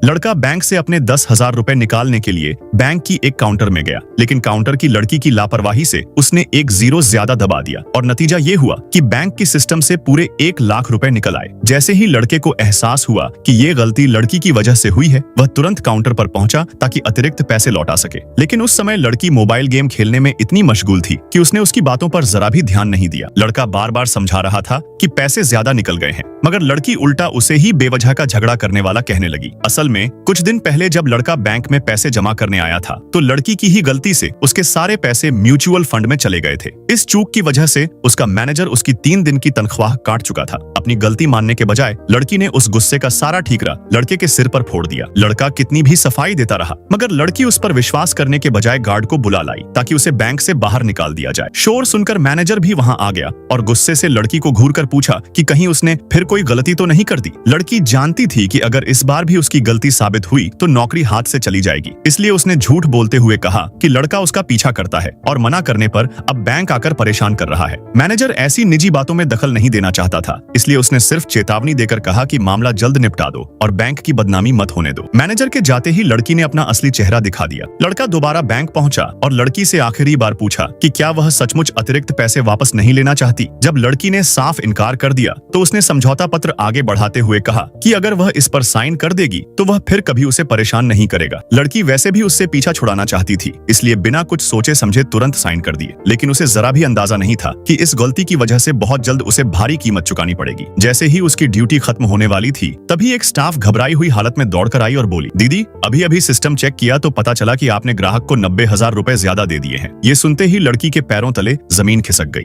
लड़का बैंक से अपने 10,000 रुपए निकालने के लिए बैंक की एक काउंटर में गया, लेकिन काउंटर की लड़की की लापरवाही से उसने एक जीरो ज्यादा दबा दिया और नतीजा ये हुआ कि बैंक की सिस्टम से पूरे 1,00,000 रुपए निकल आए। जैसे ही लड़के को एहसास हुआ कि ये गलती लड़की की वजह से हुई है, वह तुरंत काउंटर पर पहुंचा ताकि अतिरिक्त पैसे लौटा सके। लेकिन उस समय लड़की मोबाइल गेम खेलने में इतनी मशगूल थी कि उसने उसकी बातों पर जरा भी ध्यान नहीं दिया। लड़का बार बार समझा रहा था कि पैसे ज्यादा निकल गए हैं, मगर लड़की उल्टा उसे ही बेवजह का झगड़ा करने वाला कहने लगी। असल में कुछ दिन पहले जब लड़का बैंक में पैसे जमा करने आया था, तो लड़की की ही गलती से उसके सारे पैसे म्यूचुअल फंड में चले गए थे। इस चूक की वजह से उसका मैनेजर उसकी 3 दिन की तनख्वाह काट चुका था। अपनी गलती मानने के बजाय लड़की ने उस गुस्से का सारा ठीकरा लड़के के सिर पर फोड़ दिया। लड़का कितनी भी सफाई देता रहा, मगर लड़की उस पर विश्वास करने के बजाय गार्ड को बुला लाई ताकि उसे बैंक से बाहर निकाल दिया जाए। शोर सुनकर मैनेजर भी वहां आ गया और गुस्से से लड़की को घूर कर पूछा कि कहीं उसने फिर कोई गलती तो नहीं कर दी। लड़की जानती थी कि अगर इस बार भी उसकी गलती साबित हुई तो नौकरी हाथ से चली जाएगी, इसलिए उसने झूठ बोलते हुए कहा कि लड़का उसका पीछा करता है और मना करने पर अब बैंक आकर परेशान कर रहा है। मैनेजर ऐसी निजी बातों में दखल नहीं देना चाहता था, इसलिए उसने सिर्फ चेतावनी देकर कहा कि मामला जल्द निपटा दो और बैंक की बदनामी मत होने दो। मैनेजर के जाते ही लड़की ने अपना असली चेहरा दिखा दिया। लड़का दोबारा बैंक पहुंचा और लड़की से आखिरी बार पूछा कि क्या वह सचमुच अतिरिक्त पैसे वापस नहीं लेना चाहती। जब लड़की ने साफ इनकार कर दिया तो उसने समझौता पत्र आगे बढ़ाते हुए कहा कि अगर वह इस पर साइन कर देगी तो वह फिर कभी उसे परेशान नहीं करेगा। लड़की वैसे भी उससे पीछा छुड़ाना चाहती थी, इसलिए बिना कुछ सोचे समझे तुरंत साइन कर दिए। लेकिन उसे जरा भी अंदाजा नहीं था कि इस गलती की वजह से बहुत जल्द उसे भारी कीमत चुकानी पड़ेगी। जैसे ही उसकी ड्यूटी खत्म होने वाली थी, तभी एक स्टाफ घबराई हुई हालत में दौड़कर आई और बोली, दीदी अभी अभी सिस्टम चेक किया तो पता चला कि आपने ग्राहक को 90,000 रुपए ज्यादा दे दिए हैं। ये सुनते ही लड़की के पैरों तले जमीन खिसक गई।